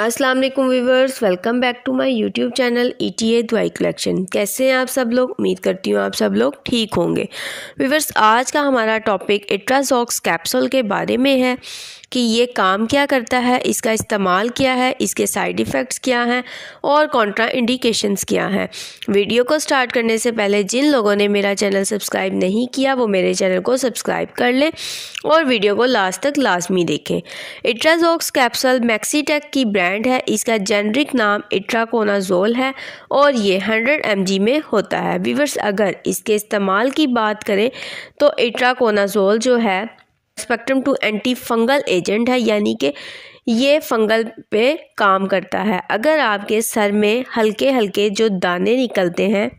अस्सलाम वालेकुम viewers, welcome back to my YouTube channel ETA दवाई कलेक्शन। कैसे हैं आप सब लोग? उम्मीद करती हूँ आप सब लोग ठीक होंगे। व्यूवर्स, आज का हमारा टॉपिक इट्राज़ोक्स कैप्सूल के बारे में है कि ये काम क्या करता है, इसका इस्तेमाल क्या है, इसके साइड इफ़ेक्ट्स क्या हैं और कॉन्ट्रा इंडिकेशंस क्या हैं। वीडियो को स्टार्ट करने से पहले जिन लोगों ने मेरा चैनल सब्सक्राइब नहीं किया वो मेरे चैनल को सब्सक्राइब कर लें और वीडियो को लास्ट तक लाजमी देखें। इट्राज़ोक्स कैप्सूल मैक्सीटेक की ब्रांड है। इसका जेनरिक नाम इट्राकोनाज़ोल है और ये 100 mg में होता है। व्यूअर्स, अगर इसके इस्तेमाल की बात करें तो इट्राकोनाज़ोल जो है spectrum to anti fungal agent है, यानी कि ये फंगल पे काम करता है। अगर आपके सर में हल्के हल्के जो दाने निकलते हैं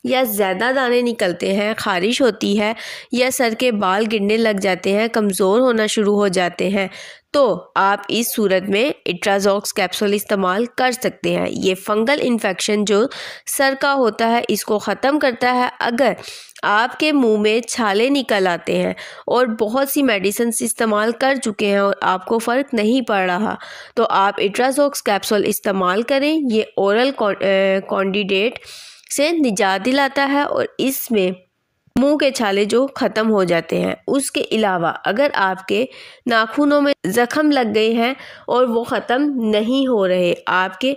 या ज़्यादा दाने निकलते हैं, ख़ारिश होती है या सर के बाल गिरने लग जाते हैं, कमज़ोर होना शुरू हो जाते हैं, तो आप इस सूरत में इट्राज़ोक्स कैप्सूल इस्तेमाल कर सकते हैं। ये फंगल इन्फेक्शन जो सर का होता है इसको ख़त्म करता है। अगर आपके मुंह में छाले निकल आते हैं और बहुत सी मेडिसिन इस्तेमाल कर चुके हैं और आपको फ़र्क नहीं पड़ रहा, तो आप इट्राज़ोक्स कैप्सूल इस्तेमाल करें। ये ओरल कैंडिडेट से निजात दिलाता है और इसमें मुंह के छाले जो ख़त्म हो जाते हैं। उसके अलावा अगर आपके नाखूनों में ज़ख़म लग गए हैं और वो ख़त्म नहीं हो रहे, आपने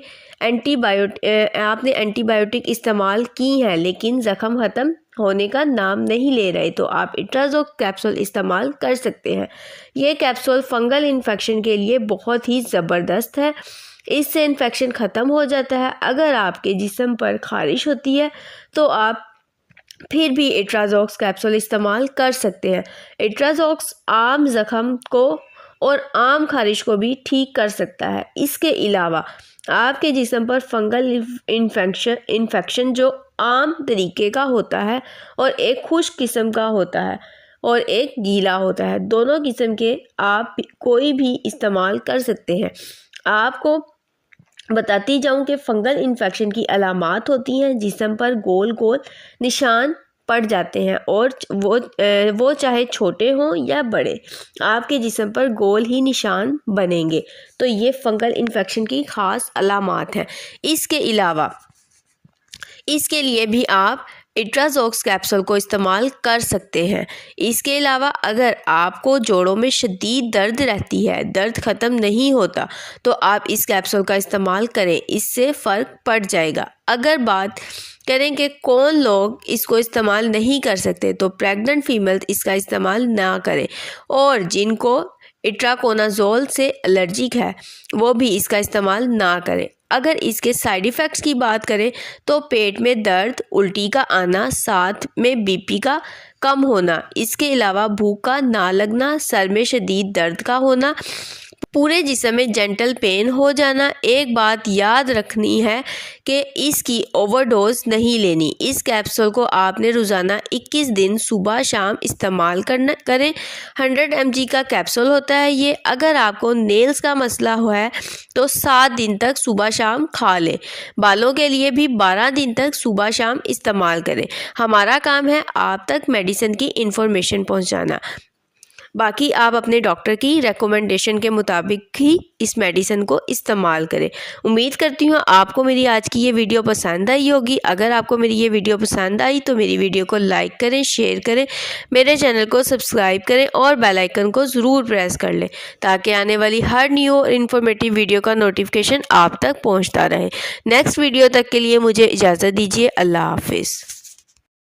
एंटीबायोटिक इस्तेमाल की हैं लेकिन ज़ख़म ख़त्म होने का नाम नहीं ले रहे, तो आप इट्राज़ोक्स कैप्सूल इस्तेमाल कर सकते हैं। ये कैप्सूल फंगल इन्फेक्शन के लिए बहुत ही ज़बरदस्त है। इससे इन्फेक्शन ख़त्म हो जाता है। अगर आपके जिस्म पर ख़ारिश होती है तो आप फिर भी इट्राज़ोक्स कैप्सूल इस्तेमाल कर सकते हैं। इट्राज़ोक्स आम ज़ख़म को और आम ख़ारिश को भी ठीक कर सकता है। इसके अलावा आपके जिस्म पर फंगल इन्फेक्शन जो आम तरीके का होता है और एक खुश्क किस्म का होता है और एक गीला होता है, दोनों किस्म के आप कोई भी इस्तेमाल कर सकते हैं। आपको बताती जाऊं कि फंगल इन्फेक्शन की अलामात होती हैं, जिस्म पर गोल गोल निशान पड़ जाते हैं और वो चाहे छोटे हों या बड़े, आपके जिस्म पर गोल ही निशान बनेंगे। तो ये फंगल इन्फेक्शन की ख़ास अलामात हैं। इसके अलावा इसके लिए भी आप इट्राज़ोक्स कैप्सूल को इस्तेमाल कर सकते हैं। इसके अलावा अगर आपको जोड़ों में शदीद दर्द रहती है, दर्द ख़त्म नहीं होता, तो आप इस कैप्सूल का इस्तेमाल करें, इससे फ़र्क पड़ जाएगा। अगर बात करें कि कौन लोग इसको इस्तेमाल नहीं कर सकते, तो प्रेग्नेंट फीमेल इसका इस्तेमाल ना करें और जिनको इट्राकोनाज़ोल से एलर्जिक है वो भी इसका इस्तेमाल ना करें। अगर इसके साइड इफ़ेक्ट्स की बात करें तो पेट में दर्द, उल्टी का आना, साथ में BP का कम होना, इसके अलावा भूख का ना लगना, सर में शदीद दर्द का होना, पूरे जिस्म में जेंटल पेन हो जाना। एक बात याद रखनी है कि इसकी ओवरडोज नहीं लेनी। इस कैप्सूल को आपने रोज़ाना 21 दिन सुबह शाम इस्तेमाल करें। 100 mg का कैप्सूल होता है ये। अगर आपको नेल्स का मसला हुआ है तो 7 दिन तक सुबह शाम खा लें। बालों के लिए भी 12 दिन तक सुबह शाम इस्तेमाल करें। हमारा काम है आप तक मेडिसिन की इंफॉर्मेशन पहुँचाना, बाकी आप अपने डॉक्टर की रेकमेंडेशन के मुताबिक ही इस मेडिसिन को इस्तेमाल करें। उम्मीद करती हूँ आपको मेरी आज की ये वीडियो पसंद आई होगी। अगर आपको मेरी ये वीडियो पसंद आई तो मेरी वीडियो को लाइक करें, शेयर करें, मेरे चैनल को सब्सक्राइब करें और बेल आइकन को ज़रूर प्रेस कर लें ताकि आने वाली हर न्यू और इन्फॉर्मेटिव वीडियो का नोटिफिकेशन आप तक पहुँचता रहे। नेक्स्ट वीडियो तक के लिए मुझे इजाज़त दीजिए। अल्लाह हाफिज़।